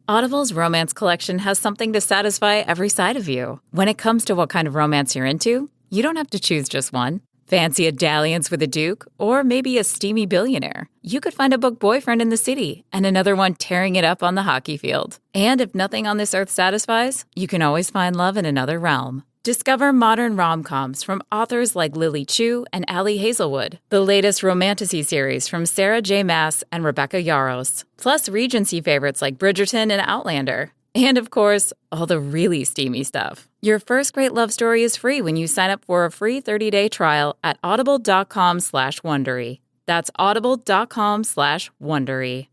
Audible's romance collection has something to satisfy every side of you. When it comes to what kind of romance you're into, you don't have to choose just one. Fancy a dalliance with a duke, or maybe a steamy billionaire? You could find a book boyfriend in the city and another one tearing it up on the hockey field. And if nothing on this earth satisfies, you can always find love in another realm. Discover modern rom-coms from authors like Lily Chu and Ali Hazelwood, the latest romantasy series from Sarah J. Maas and Rebecca Yarros, plus Regency favorites like Bridgerton and Outlander. And of course, all the really steamy stuff. Your first great love story is free when you sign up for a free 30-day trial at audible.com/Wondery. That's audible.com/Wondery.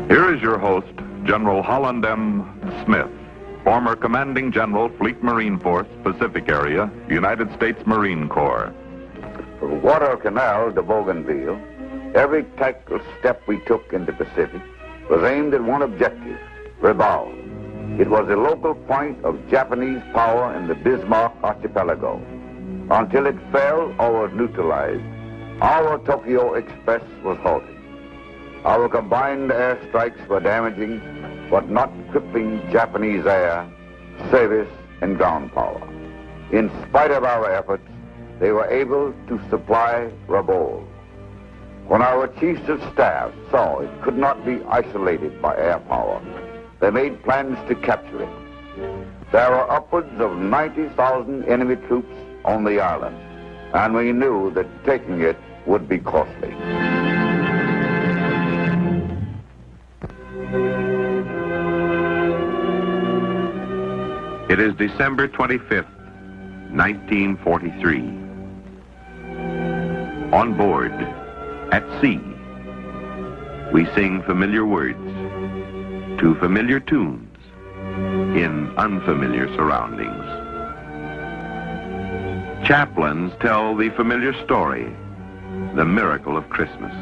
Here is your host, General Holland M. Smith, former Commanding General, Fleet Marine Force, Pacific Area, United States Marine Corps. From Guadalcanal to Bougainville, every tactical step we took in the Pacific was aimed at one objective, Rabaul. It was a local point of Japanese power in the Bismarck Archipelago. Until it fell or was neutralized, our Tokyo Express was halted. Our combined airstrikes were damaging, but not crippling Japanese air, service, and ground power. In spite of our efforts, they were able to supply Rabaul. When our chiefs of staff saw it could not be isolated by air power, they made plans to capture it. There were upwards of 90,000 enemy troops on the island, and we knew that taking it would be costly. It is December 25th, 1943. On board, at sea, we sing familiar words to familiar tunes in unfamiliar surroundings. Chaplains tell the familiar story, the miracle of Christmas.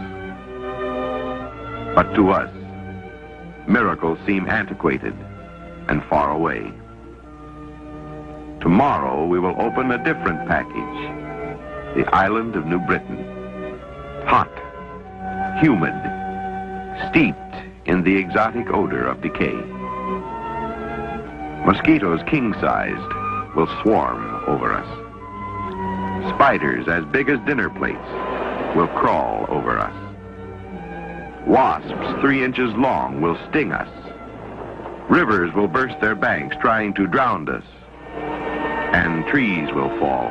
But to us, miracles seem antiquated and far away. Tomorrow we will open a different package, the island of New Britain. Hot, humid, steeped in the exotic odor of decay. Mosquitoes king-sized will swarm over us. Spiders as big as dinner plates will crawl over us. Wasps 3 inches long will sting us. Rivers will burst their banks trying to drown us. And trees will fall,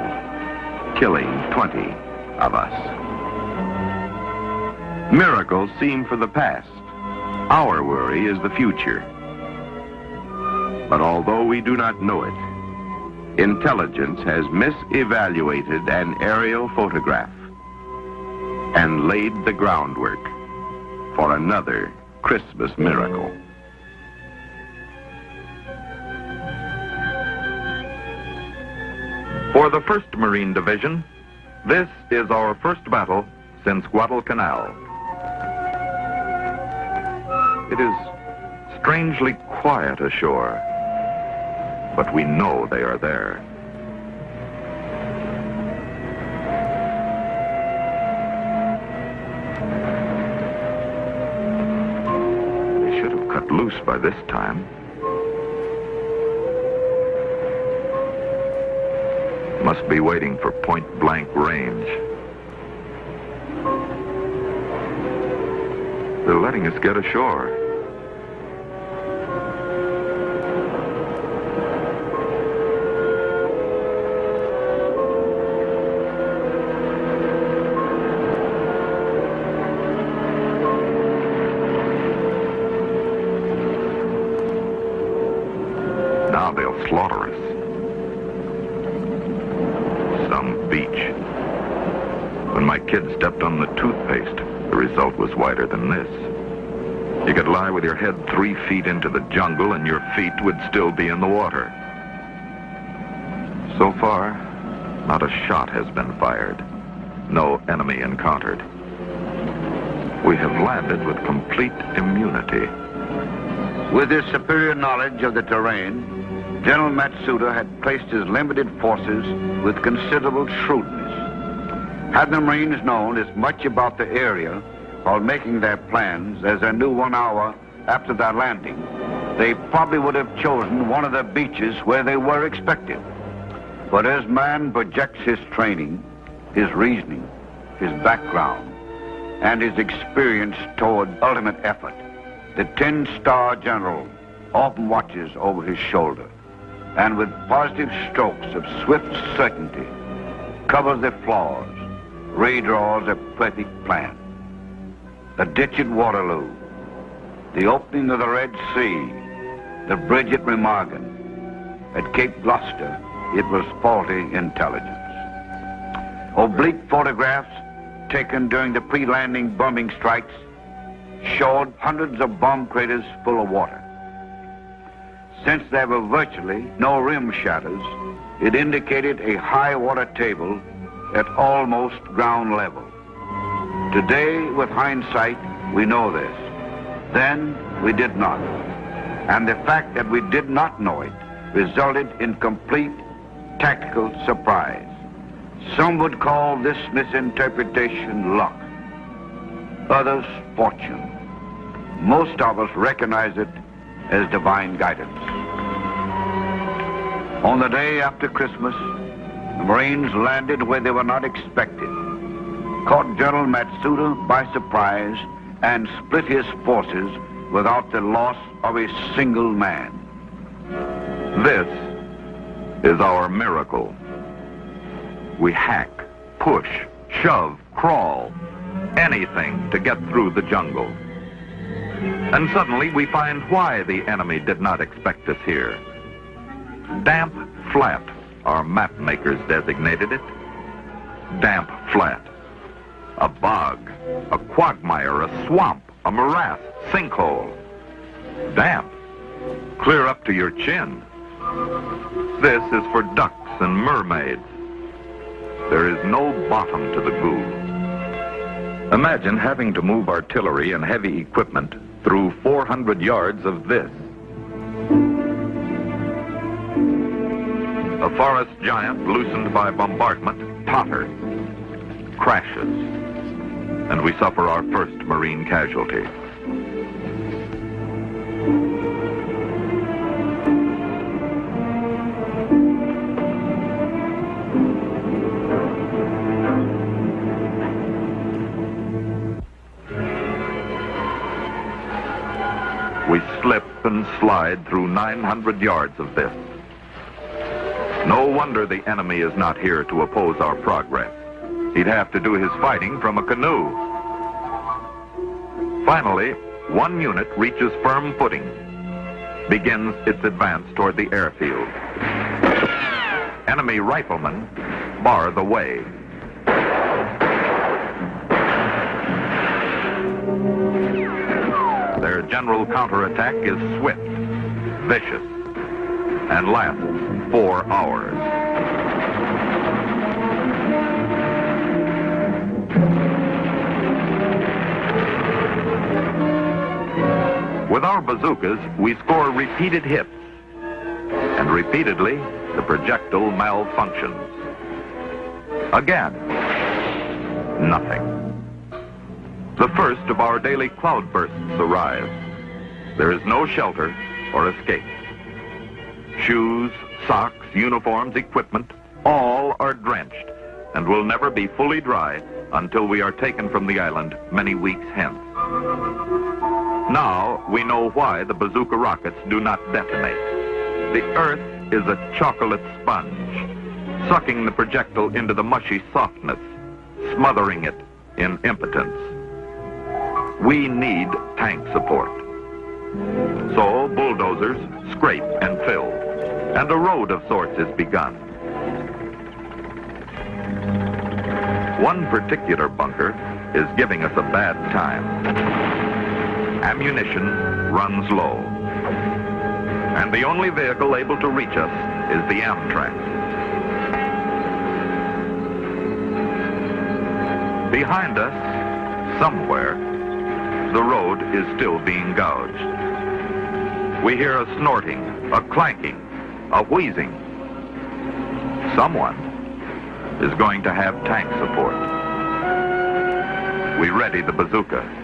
killing 20 of us. Miracles seem for the past. Our worry is the future. But although we do not know it, intelligence has misevaluated an aerial photograph and laid the groundwork for another Christmas miracle. For the 1st Marine Division, this is our first battle since Guadalcanal. It is strangely quiet ashore, but we know they are there. They should have cut loose by this time. Must be waiting for point-blank range. They're letting us get ashore. Now they'll slaughter us. Some beach. When my kid stepped on the toothpaste, the result was wider than this. You could lie with your head 3 feet into the jungle and your feet would still be in the water. So far, not a shot has been fired. No enemy encountered. We have landed with complete immunity. With his superior knowledge of the terrain, General Matsuda had placed his limited forces with considerable shrewdness. Had the Marines known as much about the area while making their plans as they knew 1 hour after their landing, they probably would have chosen one of the beaches where they were expected. But as man projects his training, his reasoning, his background, and his experience toward ultimate effort, the 10-star general often watches over his shoulder and with positive strokes of swift certainty covers their flaws, redraws a perfect plan. The ditch at Waterloo, the opening of the Red Sea, the bridge at Remagen. At Cape Gloucester, it was faulty intelligence. Oblique photographs taken during the pre-landing bombing strikes showed hundreds of bomb craters full of water. Since there were virtually no rim shadows, it indicated a high water table at almost ground level. Today, with hindsight, we know this. Then, we did not. And the fact that we did not know it resulted in complete tactical surprise. Some would call this misinterpretation luck. Others, fortune. Most of us recognize it as divine guidance. On the day after Christmas, the Marines landed where they were not expected, caught General Matsuda by surprise, and split his forces without the loss of a single man. This is our miracle. We hack, push, shove, crawl, anything to get through the jungle. And suddenly we find why the enemy did not expect us here. Damp flat, our map makers designated it. Damp flat. A bog, a quagmire, a swamp, a morass, sinkhole. Damp. Clear up to your chin. This is for ducks and mermaids. There is no bottom to the goo. Imagine having to move artillery and heavy equipment through 400 yards of this. A forest giant loosened by bombardment totters, crashes, and we suffer our first Marine casualty. We slip and slide through 900 yards of this. No wonder the enemy is not here to oppose our progress. He'd have to do his fighting from a canoe. Finally, one unit reaches firm footing, begins its advance toward the airfield. Enemy riflemen bar the way. Their general counterattack is swift, vicious, and lasts 4 hours. With our bazookas, we score repeated hits, and repeatedly, the projectile malfunctions. Again, nothing. The first of our daily cloudbursts arrives. There is no shelter or escape. Shoes, socks, uniforms, equipment, all are drenched and will never be fully dry until we are taken from the island many weeks hence. Now we know why the bazooka rockets do not detonate. The earth is a chocolate sponge, sucking the projectile into the mushy softness, smothering it in impotence. We need tank support. So bulldozers scrape and fill, and a road of sorts is begun. One particular bunker is giving us a bad time. Ammunition runs low, and the only vehicle able to reach us is the Amtrak. Behind us, somewhere, the road is still being gouged. We hear a snorting, a clanking, a wheezing. Someone is going to have tank support. We ready the bazooka.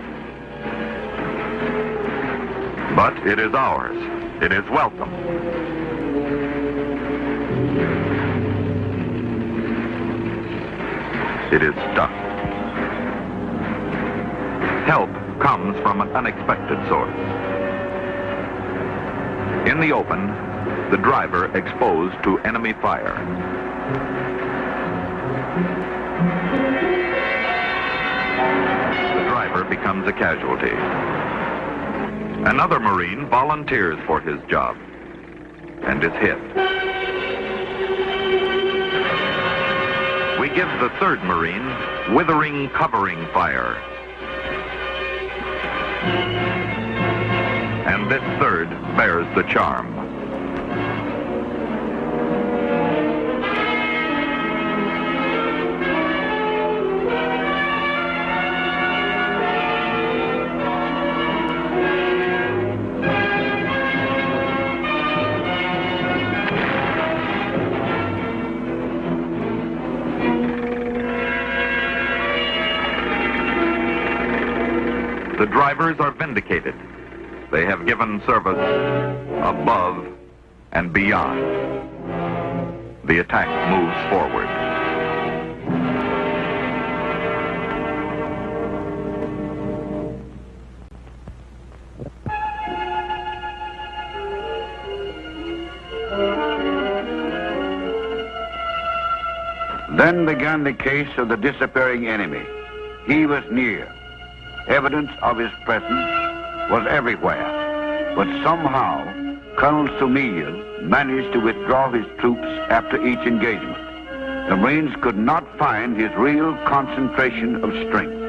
But it is ours. It is welcome. It is stuck. Help comes from an unexpected source. In the open, the driver exposed to enemy fire. The driver becomes a casualty. Another Marine volunteers for his job and is hit. We give the third Marine withering covering fire. And this third bears the charm. The drivers are vindicated. They have given service above and beyond. The attack moves forward. Then began the case of the disappearing enemy. He was near. Evidence of his presence was everywhere. But somehow, Colonel Sumille managed to withdraw his troops after each engagement. The Marines could not find his real concentration of strength.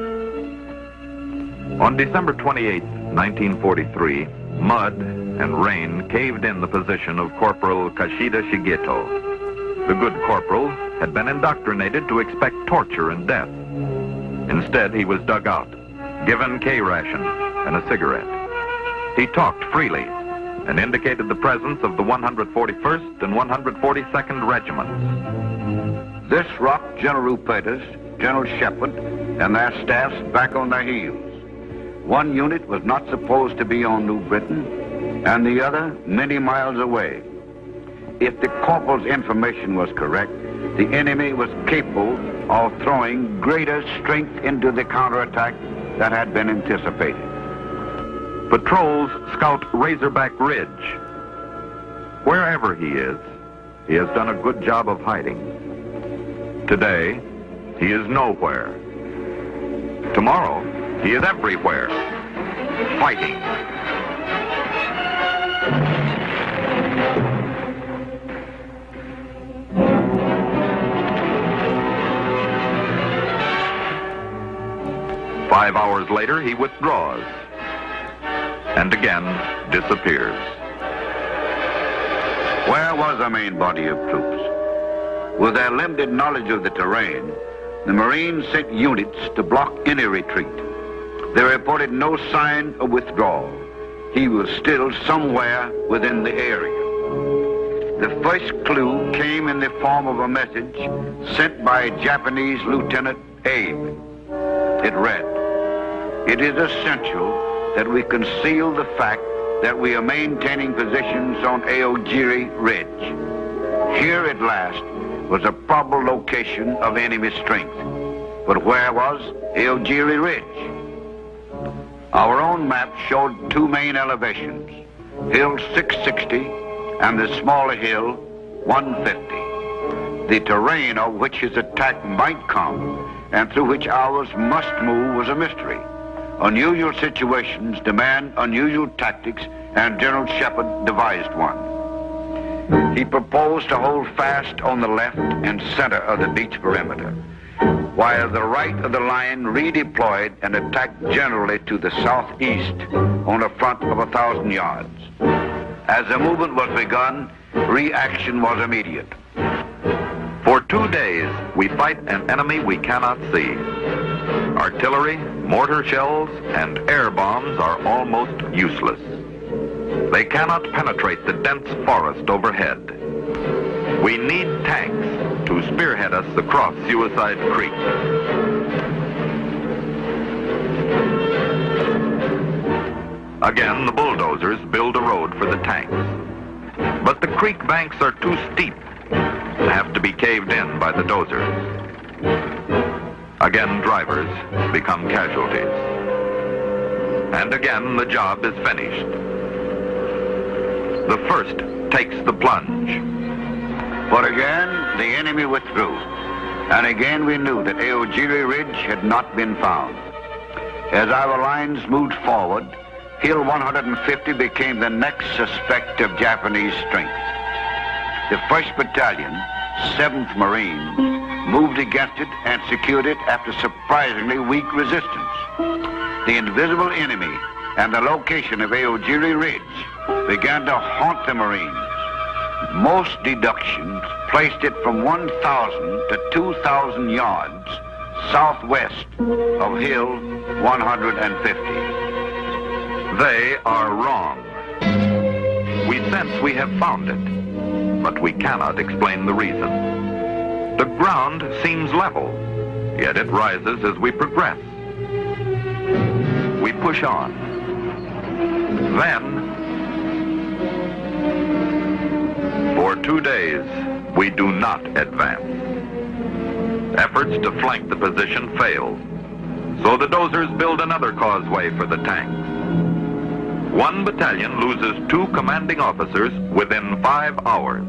On December 28, 1943, mud and rain caved in the position of Corporal Kashida Shigeto. The good corporal had been indoctrinated to expect torture and death. Instead, he was dug out, given K-ration and a cigarette. He talked freely and indicated the presence of the 141st and 142nd Regiments. This rocked General Rupertus, General Shepard, and their staffs back on their heels. One unit was not supposed to be on New Britain, and the other many miles away. If the corporal's information was correct, the enemy was capable of throwing greater strength into the counterattack that had been anticipated. Patrols scout Razorback Ridge. Wherever he has done a good job of hiding. Today, he is nowhere. Tomorrow, he is everywhere, fighting. Five hours later, he withdraws and again disappears. Where was our main body of troops? With their limited knowledge of the terrain, the Marines sent units to block any retreat. They reported no sign of withdrawal. he was still somewhere within the area. The first clue came in the form of a message sent by Japanese Lieutenant Abe. It read, "It is essential that we conceal the fact that we are maintaining positions on Aogiri Ridge. Here at last was a probable location of enemy strength. But where was Aogiri Ridge?" Our own map showed two main elevations, Hill 660 and the smaller hill 150. The terrain of which his attack might come and through which ours must move was a mystery. Unusual situations demand unusual tactics, and General Shepard devised one. He proposed to hold fast on the left and center of the beach perimeter, while the right of the line redeployed and attacked generally to the southeast on a front of 1,000 yards. As the movement was begun, reaction was immediate. For 2 days, we fight an enemy we cannot see. Artillery, mortar shells, and air bombs are almost useless. They cannot penetrate the dense forest overhead. We need tanks to spearhead us across Suicide Creek. Again, the bulldozers build a road for the tanks. But the creek banks are too steep and have to be caved in by the dozers. Again, drivers become casualties. And again, the job is finished. The first takes the plunge. But again, the enemy withdrew. And again, we knew that Aogiri Ridge had not been found. As our lines moved forward, Hill 150 became the next suspect of Japanese strength. The 1st Battalion, 7th Marines, moved against it and secured it after surprisingly weak resistance. The invisible enemy and the location of Aogiri Ridge began to haunt the Marines. Most deductions placed it from 1,000 to 2,000 yards southwest of Hill 150. They are wrong. We sense we have found it, but we cannot explain the reason. The ground seems level, yet it rises as we progress. We push on. Then, for 2 days, we do not advance. Efforts to flank the position fail, so the dozers build another causeway for the tanks. 1 battalion loses 2 commanding officers within 5 hours.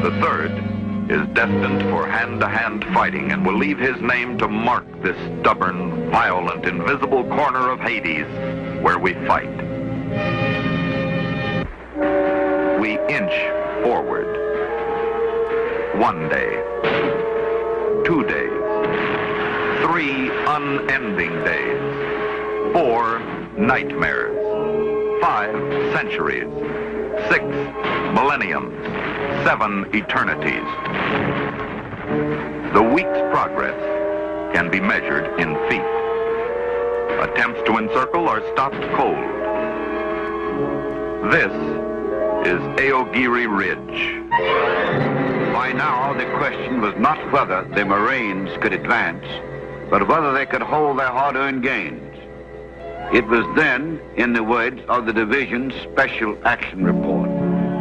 The 3rd is destined for hand-to-hand fighting and will leave his name to mark this stubborn, violent, invisible corner of Hades where we fight. We inch forward. 1 day, 2 days, 3 unending days, 4 nightmares, 5 centuries, 6 millenniums, 7 eternities. The week's progress can be measured in feet. Attempts to encircle are stopped cold. This is Aogiri Ridge. By now, the question was not whether the Marines could advance, but whether they could hold their hard-earned gains. It was then, in the words of the division's Special Action Report,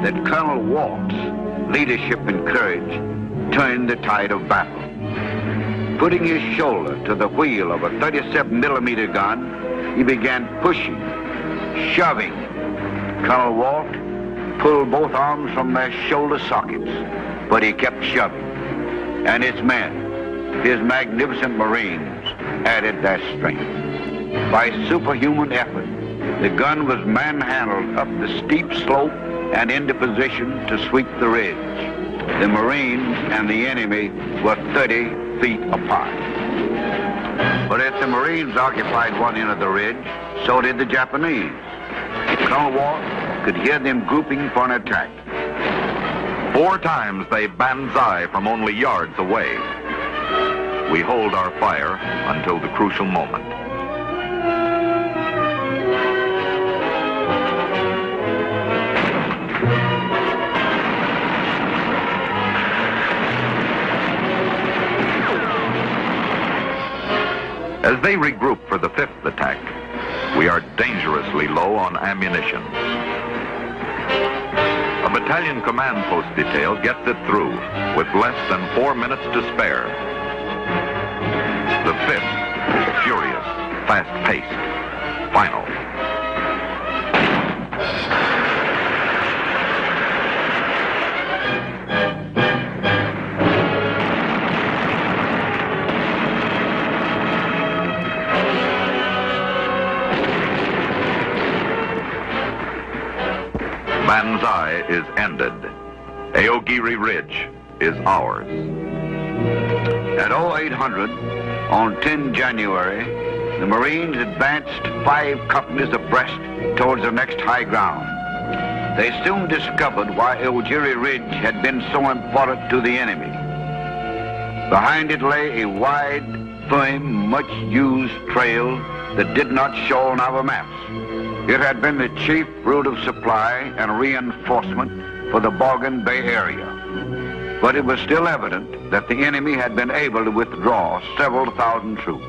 that Colonel Walt's leadership and courage turned the tide of battle. Putting his shoulder to the wheel of a 37mm gun, he began pushing, shoving. Colonel Walt pulled both arms from their shoulder sockets, but he kept shoving. And his men, his magnificent Marines, added their strength. By superhuman effort, the gun was manhandled up the steep slope and into position to sweep the ridge. The Marines and the enemy were 30 feet apart. But as the Marines occupied one end of the ridge, so did the Japanese. Colonel Walt could hear them grouping for an attack. 4 times they banzai from only yards away. We hold our fire until the crucial moment. they regroup for the fifth attack, we are dangerously low on ammunition. A battalion command post detail gets it through with less than 4 minutes to spare. The fifth, furious, fast-paced, final. Banzai is ended. Aogiri Ridge is ours. At 0800 on 10 January, the Marines advanced 5 companies abreast towards the next high ground. They soon discovered why Aogiri Ridge had been so important to the enemy. Behind it lay a wide, firm, much-used trail that did not show on our maps. It had been the chief route of supply and reinforcement for the Baulgan Bay area. But it was still evident that the enemy had been able to withdraw several thousand troops.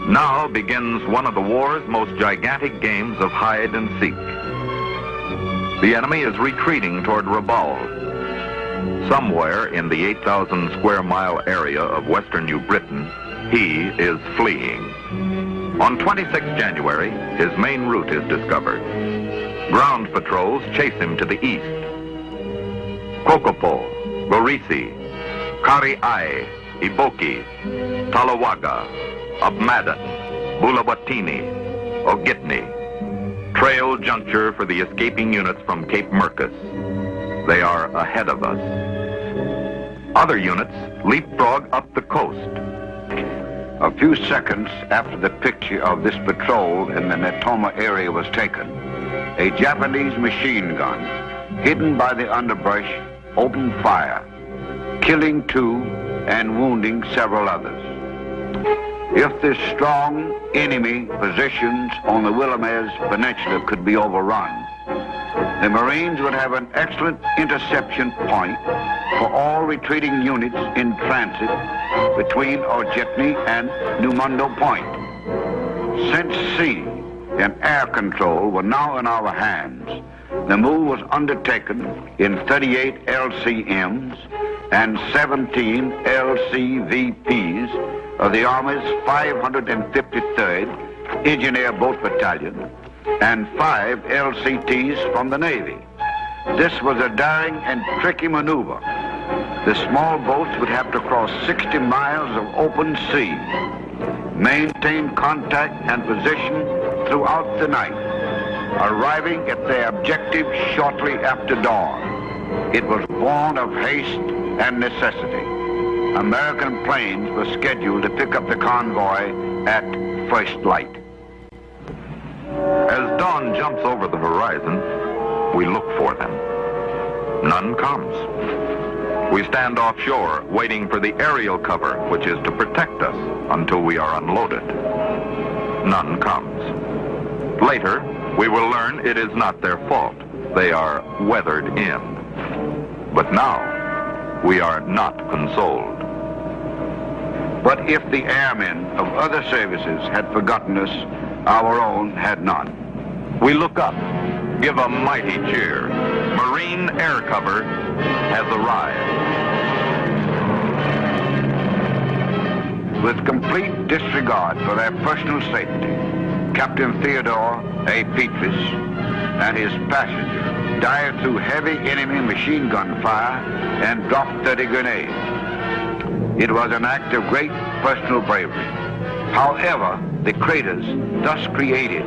Now begins one of the war's most gigantic games of hide and seek. The enemy is retreating toward Rabaul. Somewhere in the 8,000 square mile area of western New Britain, he is fleeing. On 26 January, his main route is discovered. Ground patrols chase him to the east. Kokopo, Gorisi, Kariai, Iboki, Talawaga, Abmadan, Bulawatini, Ogitni. Trail juncture for the escaping units from Cape Merkus. They are ahead of us. Other units leapfrog up the coast. A few seconds after the picture of this patrol in the Netoma area was taken, a Japanese machine gun, hidden by the underbrush, opened fire, killing 2 and wounding several others. If the strong enemy positions on the Willamette Peninsula could be overrun, the Marines would have an excellent interception point for all retreating units in transit between Ojitni and Numundo Point. Since sea and air control were now in our hands, the move was undertaken in 38 LCMs and 17 LCVPs of the Army's 553rd Engineer Boat Battalion and 5 LCTs from the Navy. This was a daring and tricky maneuver. The small boats would have to cross 60 miles of open sea, maintain contact and position throughout the night, arriving at their objective shortly after dawn. It was born of haste and necessity. American planes were scheduled to pick up the convoy at first light. As dawn jumps over the horizon, we look for them. None comes. We stand offshore, waiting for the aerial cover, which is to protect us until we are unloaded. None comes. Later, we will learn it is not their fault. They are weathered in. But now, we are not consoled. But if the airmen of other services had forgotten us, our own had not. We look up, give a mighty cheer. Marine air cover has arrived. With complete disregard for their personal safety, Captain Theodore A. Petrus and his passenger dived through heavy enemy machine gun fire and dropped 30 grenades. It was an act of great personal bravery. However, the craters thus created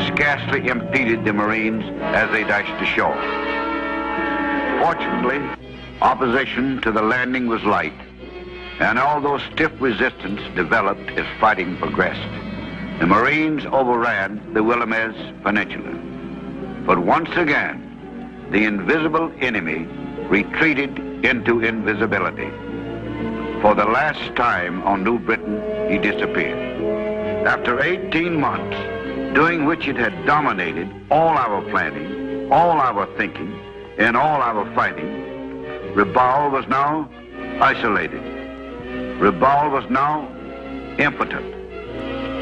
scarcely impeded the Marines as they dashed ashore. Fortunately, opposition to the landing was light, and although stiff resistance developed as fighting progressed, the Marines overran the Willamette Peninsula. But once again, the invisible enemy retreated into invisibility. For the last time on New Britain, he disappeared. After 18 months, during which it had dominated all our planning, all our thinking, and all our fighting, Rabaul was now isolated. Rabaul was now impotent.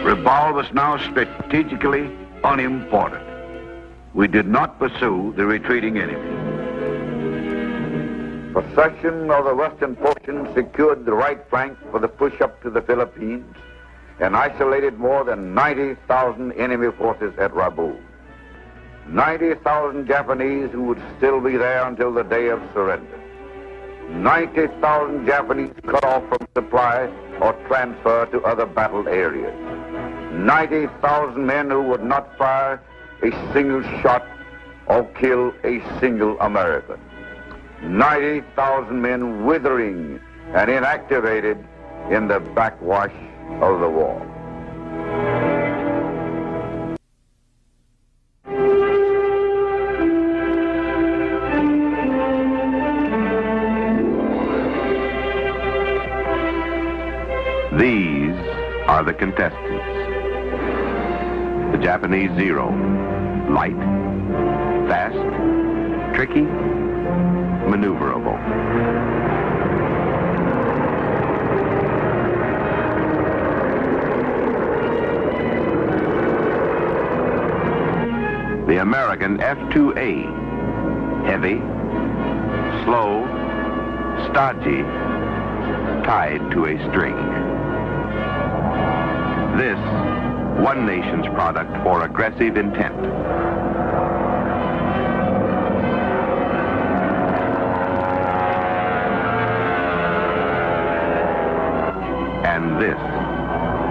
Rabaul was now strategically unimportant. We did not pursue the retreating enemy. Possession of the western portion secured the right flank for the push up to the Philippines and isolated more than 90,000 enemy forces at Rabaul. 90,000 Japanese who would still be there until the day of surrender. 90,000 Japanese cut off from supply or transfer to other battled areas. 90,000 men who would not fire a single shot or kill a single American. 90,000 men withering and inactivated in the backwash of the war. These are the contestants. The Japanese Zero. Light, fast, tricky, maneuverable. The American F-2A. Heavy, slow, stodgy, tied to a string. This, one nation's product for aggressive intent. And this,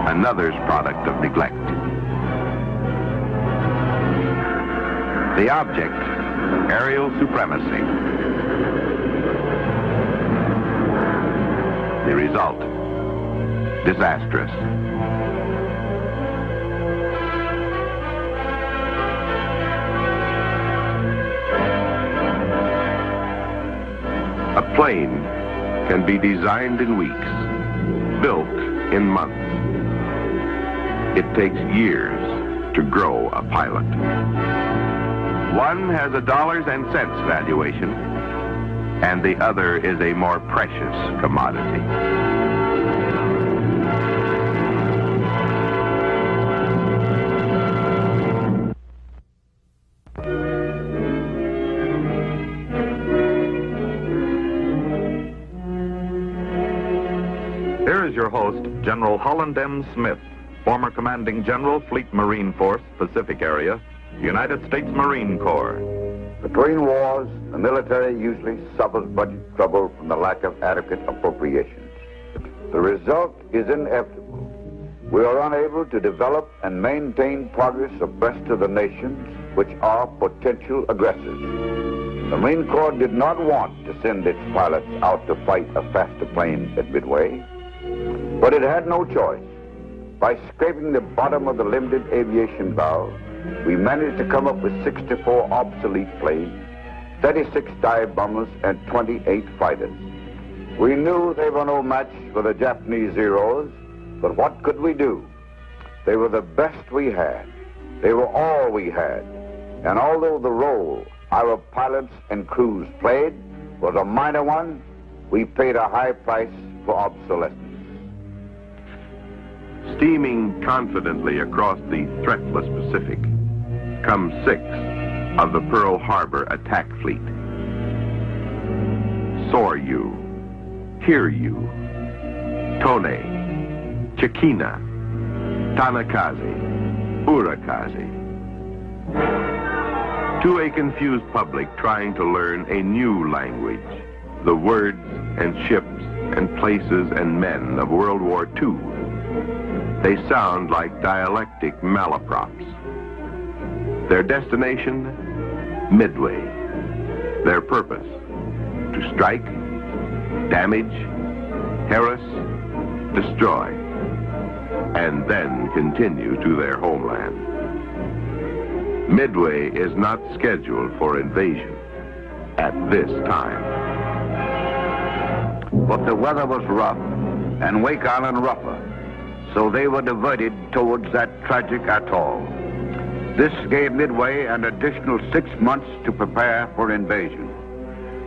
another's product of neglect. The object, aerial supremacy. The result, disastrous. A plane can be designed in weeks, built in months. It takes years to grow a pilot. One has a dollars and cents valuation, and the other is a more precious commodity. Here is your host, General Holland M. Smith, former Commanding General, Fleet Marine Force, Pacific Area, United States Marine Corps. Between wars, the military usually suffers budget trouble from the lack of adequate appropriations. The result is inevitable. We are unable to develop and maintain progress abreast of the nations which are potential aggressors. The Marine Corps did not want to send its pilots out to fight a faster plane at Midway, but it had no choice. By scraping the bottom of the limited aviation valve, we managed to come up with 64 obsolete planes, 36 dive bombers, and 28 fighters. We knew they were no match for the Japanese Zeros, but what could we do? They were the best we had. They were all we had. And although the role our pilots and crews played was a minor one, we paid a high price for obsolescence. Steaming confidently across the threatless Pacific come 6 of the Pearl Harbor attack fleet. Soryu, Hiryu, Tone, Chikina, Tanakaze, Urakaze. To a confused public trying to learn a new language, the words and ships and places and men of World War II, they sound like dialectic malaprops. Their destination, Midway. Their purpose, to strike, damage, harass, destroy, and then continue to their homeland. Midway is not scheduled for invasion at this time. But the weather was rough, and Wake Island rougher, so they were diverted towards that tragic atoll. This gave Midway an additional 6 months to prepare for invasion.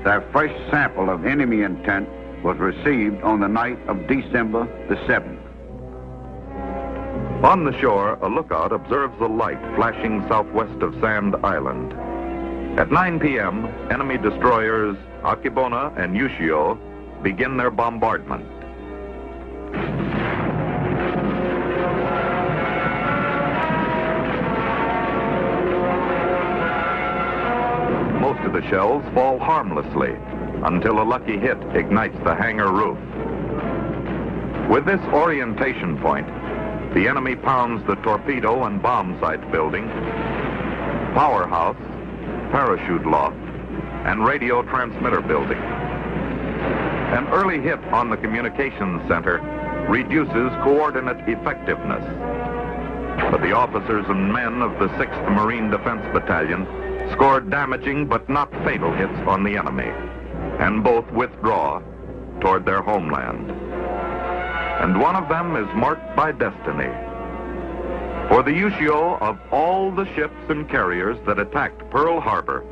Their first sample of enemy intent was received on the night of December the 7th. On the shore, a lookout observes a light flashing southwest of Sand Island. At 9 p.m., enemy destroyers Akibona and Ushio begin their bombardment. Most of the shells fall harmlessly until a lucky hit ignites the hangar roof. With this orientation point, the enemy pounds the torpedo and bomb sight building, powerhouse, parachute loft, and radio transmitter building. An early hit on the communications center reduces coordinate effectiveness. But the officers and men of the 6th Marine Defense Battalion scored damaging but not fatal hits on the enemy, and both withdraw toward their homeland. And one of them is marked by destiny. For the Ushio, of all the ships and carriers that attacked Pearl Harbor,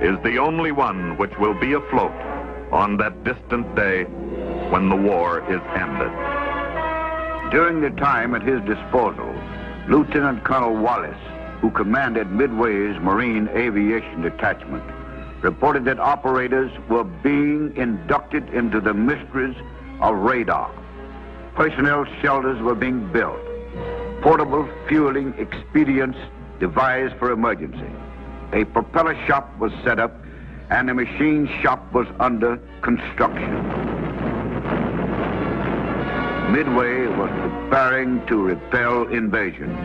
is the only one which will be afloat on that distant day when the war is ended. During the time at his disposal, Lieutenant Colonel Wallace, who commanded Midway's Marine Aviation Detachment, reported that operators were being inducted into the mysteries of radar. Personnel shelters were being built. Portable fueling expedients devised for emergency. A propeller shop was set up, and a machine shop was under construction. Midway was preparing to repel invasions.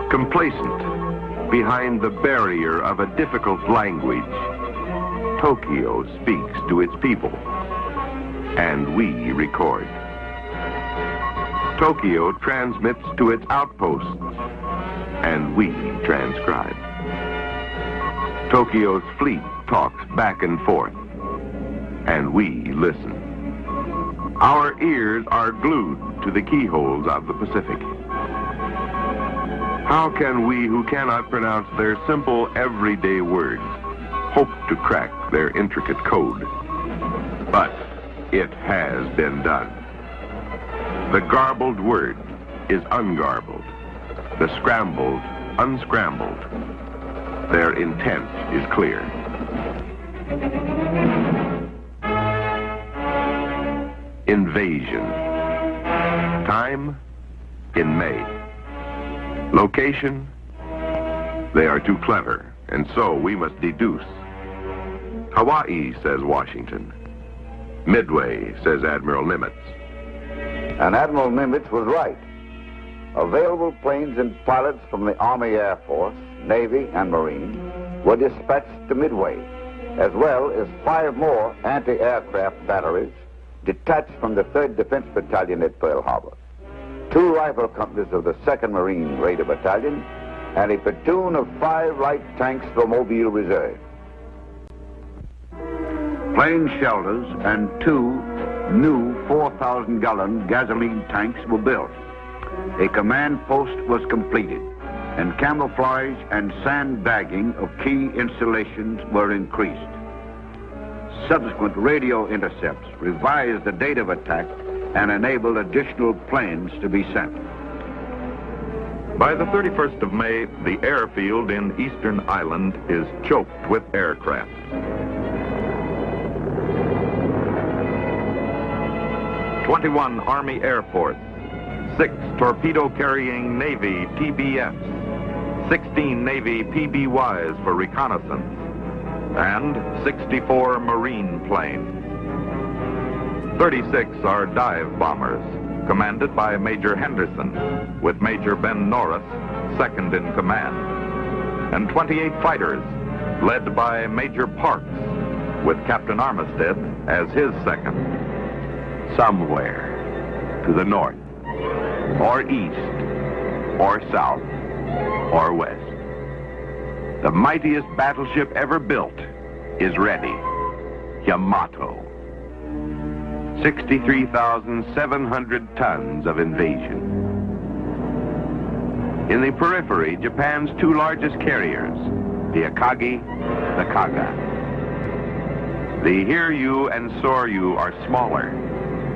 Complacent behind the barrier of a difficult language, Tokyo speaks to its people, and we record. Tokyo transmits to its outposts, and we transcribe. Tokyo's fleet talks back and forth, and we listen. Our ears are glued to the keyholes of the Pacific. How can we who cannot pronounce their simple everyday words hope to crack their intricate code? But it has been done. The garbled word is ungarbled, the scrambled unscrambled. Their intent is clear. Invasion. Time, in May. Location, they are too clever, and so we must deduce. Hawaii, says Washington. Midway, says Admiral Nimitz. And Admiral Nimitz was right. Available planes and pilots from the Army Air Force, Navy, and Marine were dispatched to Midway, as well as 5 more anti-aircraft batteries detached from the 3rd Defense Battalion at Pearl Harbor, 2 rifle companies of the 2nd Marine Raider Battalion, and a platoon of 5 light tanks for Mobile Reserve. Plane shelters and 2 new 4,000-gallon gasoline tanks were built. A command post was completed, and camouflage and sandbagging of key installations were increased. Subsequent radio intercepts revised the date of attack and enabled additional planes to be sent. By the 31st of May, the airfield in Eastern Island is choked with aircraft. "21 Army Air Force, 6 torpedo-carrying Navy TBFs, 16 Navy PBYs for reconnaissance, and 64 Marine planes. 36 are dive bombers, commanded by Major Henderson, with Major Ben Norris second in command, and 28 fighters, led by Major Parks, with Captain Armistead as his second. Somewhere to the north, or east, or south, or west, the mightiest battleship ever built is ready. Yamato. 63,700 tons of invasion. In the periphery, Japan's 2 largest carriers, the Akagi, the Kaga. The Hiryu and Soryu are smaller,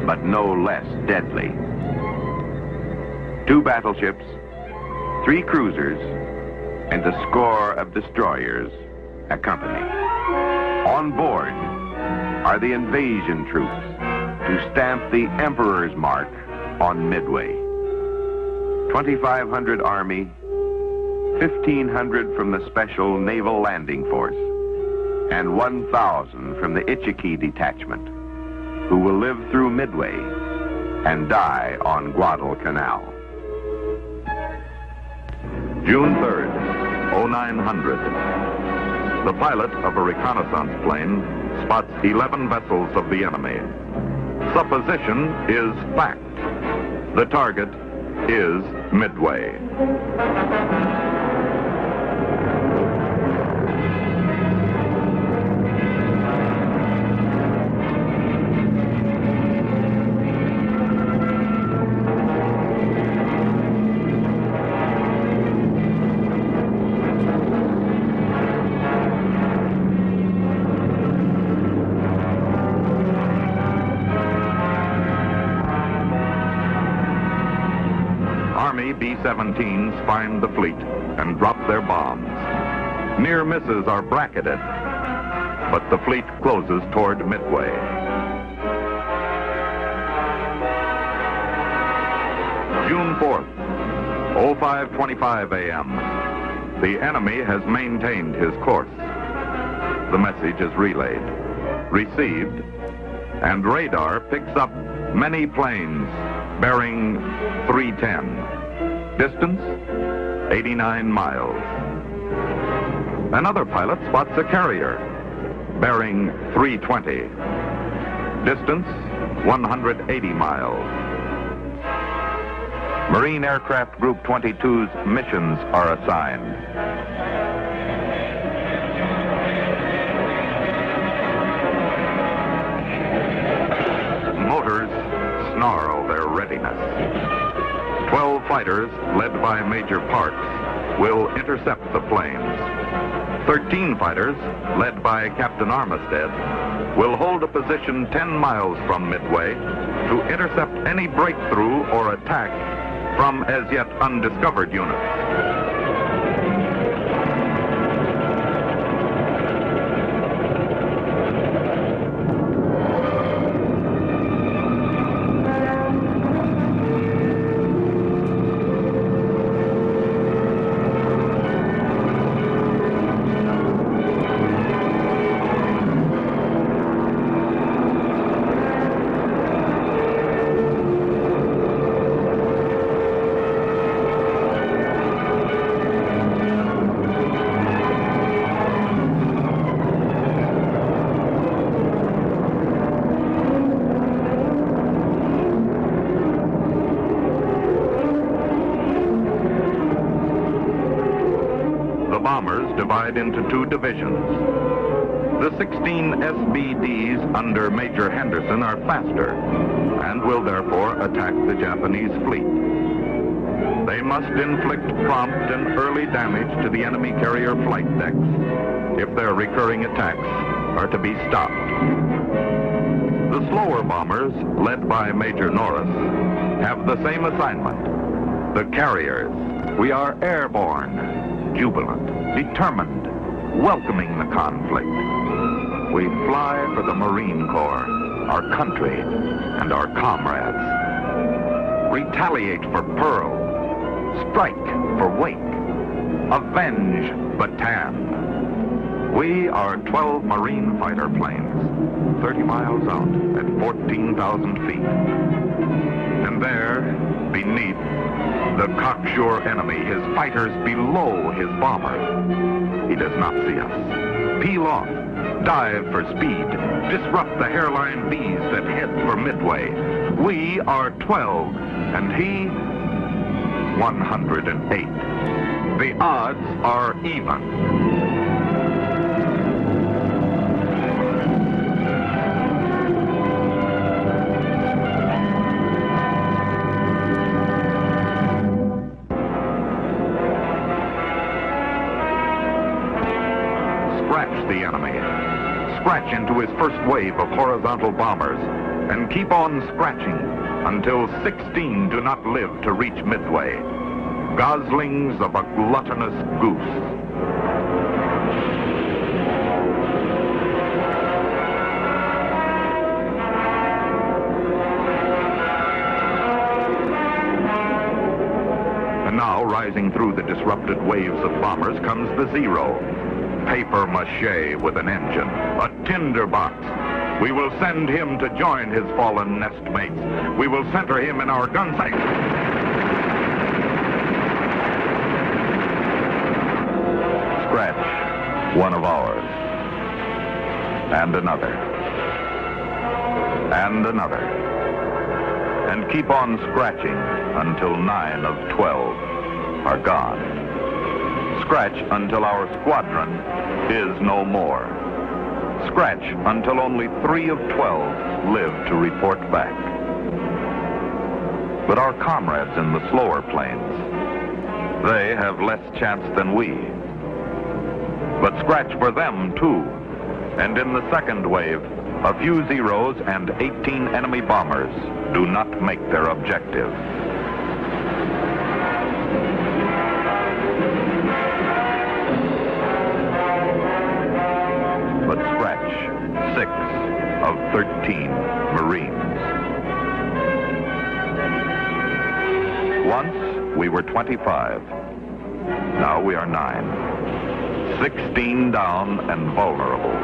but no less deadly. 2 battleships, 3 cruisers, and a score of destroyers accompany. On board are the invasion troops to stamp the Emperor's mark on Midway. 2,500 Army, 1,500 from the Special Naval Landing Force, and 1,000 from the Ichiki Detachment, who will live through Midway and die on Guadalcanal. June 3rd, 0900. The pilot of a reconnaissance plane spots 11 vessels of the enemy. Supposition is fact. The target is Midway. Army B-17s find the fleet and drop their bombs. Near misses are bracketed, but the fleet closes toward Midway. June 4th, 05:25 a.m. The enemy has maintained his course. The message is relayed, received, and radar picks up many planes bearing 310. Distance, 89 miles. Another pilot spots a carrier bearing 320. Distance, 180 miles. Marine Aircraft Group 22's missions are assigned. Motors snarl their readiness. 12 fighters, led by Major Parks, will intercept the planes. 13 fighters, led by Captain Armistead, will hold a position 10 miles from Midway to intercept any breakthrough or attack from as yet undiscovered units. Bombers divide into 2 divisions. The 16 SBDs under Major Henderson are faster and will therefore attack the Japanese fleet. They must inflict prompt and early damage to the enemy carrier flight decks if their recurring attacks are to be stopped. The slower bombers, led by Major Norris, have the same assignment. The carriers. We are airborne, jubilant, determined, welcoming the conflict. We fly for the Marine Corps, our country, and our comrades. Retaliate for Pearl, strike for Wake, avenge Bataan. We are 12 Marine fighter planes, 30 miles out at 14,000 feet. And there, beneath the cocksure enemy, his fighters below his bombers. He does not see us. Peel off, dive for speed, disrupt the hairline bees that head for Midway. We are 12, and he 108. The odds are even. The enemy. Scratch into his first wave of horizontal bombers and keep on scratching until 16 do not live to reach Midway. Goslings of a gluttonous goose. And now, rising through the disrupted waves of bombers, comes the Zero. Paper mache with an engine, a tinderbox. We will send him to join his fallen nestmates. We will center him in our gun sights. Scratch, one of ours. And another. And another. And keep on scratching until 9 of 12 are gone. Scratch until our squadron is no more. Scratch until only 3 of 12 live to report back. But our comrades in the slower planes, they have less chance than we. But scratch for them too. And in the second wave, a few Zeros and 18 enemy bombers do not make their objective. But scratch 6 of 13 Marines. Once we were 25. Now we are 9. 16 down and vulnerable.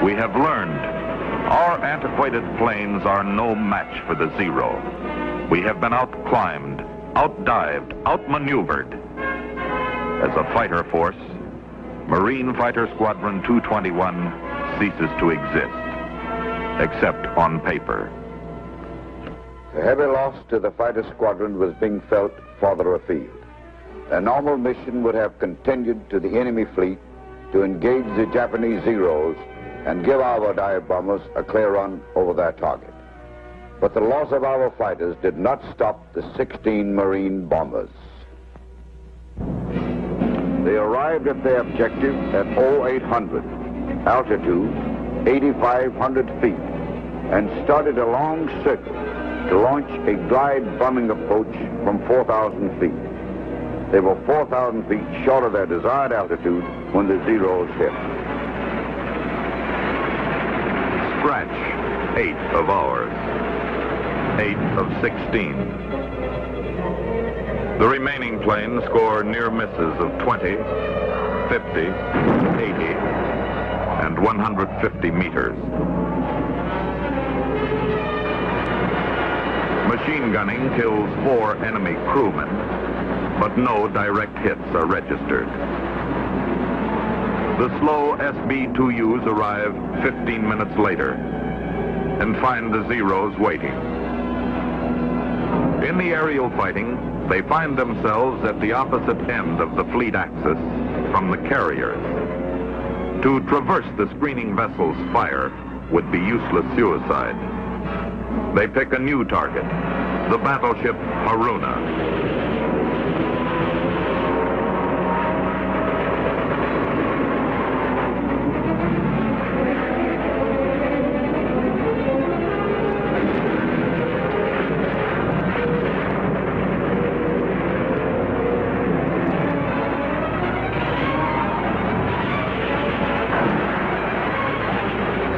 We have learned our antiquated planes are no match for the Zero. We have been outclimbed, outdived, outmaneuvered. As a fighter force, Marine Fighter Squadron 221 ceases to exist, except on paper. The heavy loss to the fighter squadron was being felt farther afield. A normal mission would have continued to the enemy fleet to engage the Japanese Zeros and give our dive bombers a clear run over their target. But the loss of our fighters did not stop the 16 Marine bombers. They arrived at their objective at 0800, altitude 8,500 feet, and started a long circle to launch a glide bombing approach from 4,000 feet. They were 4,000 feet short of their desired altitude when the Zeros hit. Scratch 8 of ours. 8 of 16. The remaining planes score near misses of 20, 50, 80, and 150 meters. Machine gunning kills 4 enemy crewmen, but no direct hits are registered. The slow SB-2Us arrive 15 minutes later and find the Zeros waiting. In the aerial fighting, they find themselves at the opposite end of the fleet axis from the carriers. To traverse the screening vessel's fire would be useless suicide. They pick a new target, the battleship Haruna.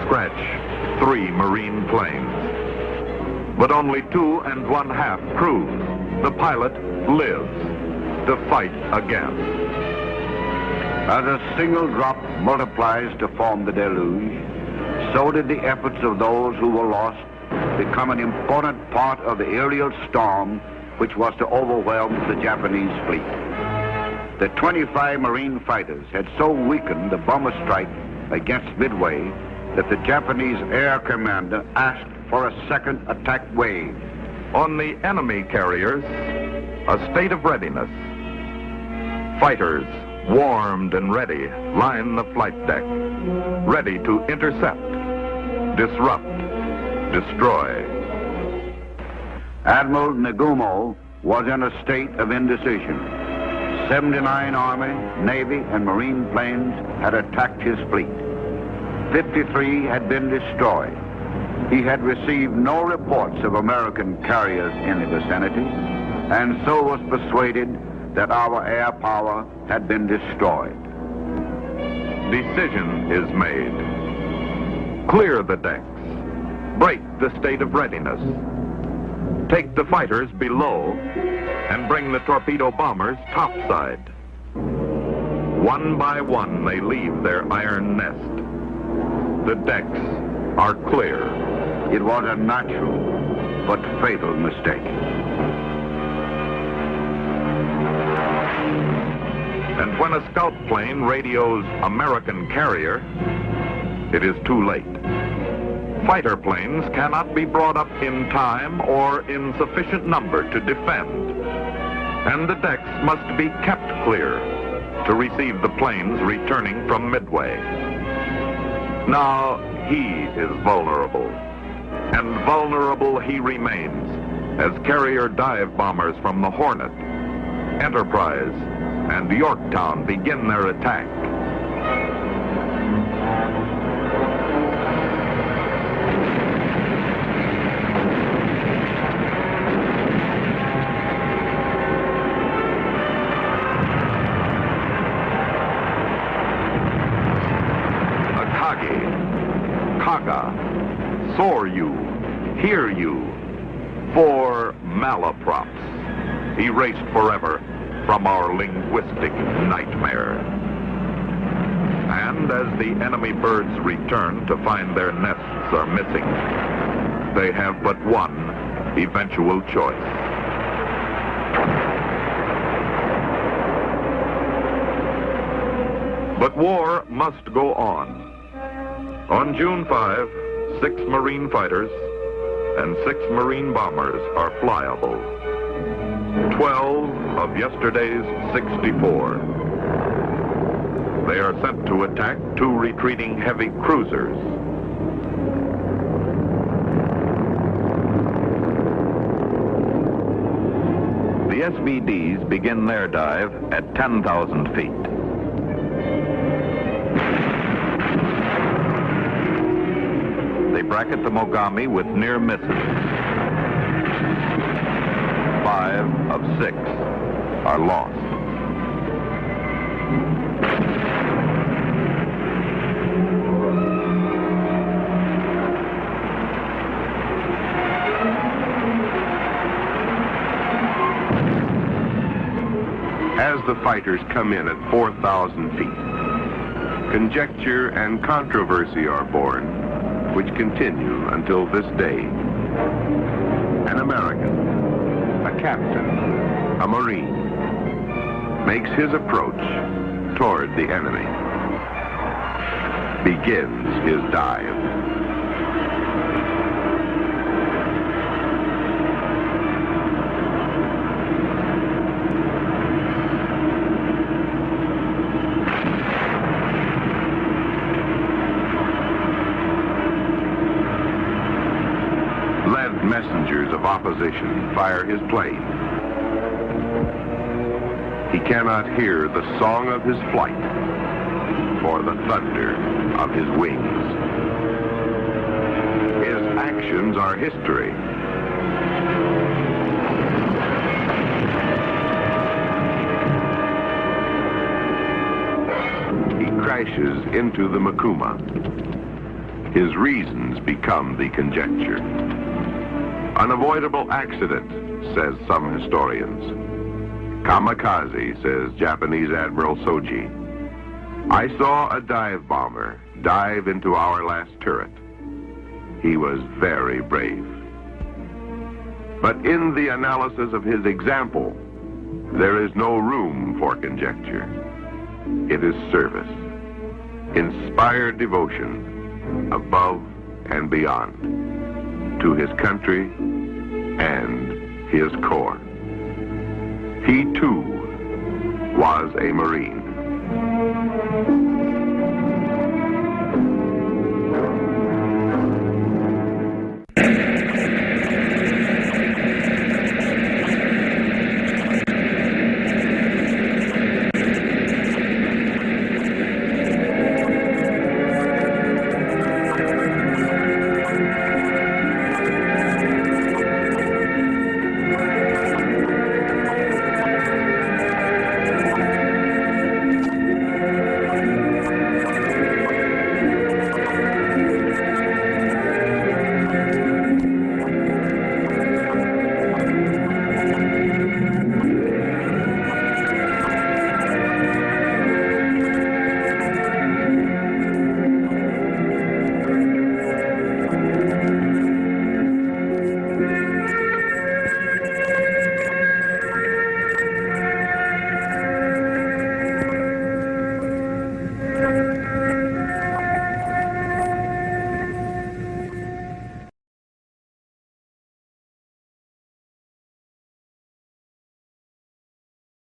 Scratch 3 Marine planes, but only 2 1/2 crews. The pilot lives to fight again. As a single drop multiplies to form the deluge, so did the efforts of those who were lost become an important part of the aerial storm which was to overwhelm the Japanese fleet. The 25 Marine fighters had so weakened the bomber strike against Midway that the Japanese air commander asked for a second attack wave. On the enemy carriers, a state of readiness. Fighters, warmed and ready, line the flight deck, ready to intercept, disrupt, destroy. Admiral Nagumo was in a state of indecision. 79 Army, Navy, and Marine planes had attacked his fleet. 53 had been destroyed. He had received no reports of American carriers in the vicinity, and so was persuaded that our air power had been destroyed. Decision is made. Clear the decks. Break the state of readiness. Take the fighters below and bring the torpedo bombers topside. One by one, they leave their iron nest. The decks are clear. It was a natural but fatal mistake. And when a scout plane radios American carrier, it is too late. Fighter planes cannot be brought up in time or in sufficient number to defend. And the decks must be kept clear to receive the planes returning from Midway. Now he is vulnerable, and vulnerable he remains as carrier dive bombers from the Hornet, Enterprise, and Yorktown begin their attack. Kaga, soar you, hear you, four malaprops, erased forever from our linguistic nightmare. And as the enemy birds return to find their nests are missing, they have but one eventual choice. But war must go on. On June 5, 6 Marine fighters and 6 Marine bombers are flyable. 12 of yesterday's 64. They are sent to attack 2 retreating heavy cruisers. The SVDs begin their dive at 10,000 feet. They bracket the Mogami with near misses. 5 of 6 are lost. As the fighters come in at 4,000 feet, conjecture and controversy are born, which continue until this day. An American, a captain, a Marine, makes his approach toward the enemy, begins his dive. Messengers of opposition fire his plane. He cannot hear the song of his flight or the thunder of his wings. His actions are history. He crashes into the Makuma. His reasons become the conjecture. Unavoidable accident, says some historians. Kamikaze, says Japanese Admiral Soji. I saw a dive bomber dive into our last turret. He was very brave. But in the analysis of his example, there is no room for conjecture. It is service, inspired devotion, above and beyond, to his country and his corps. He too was a Marine.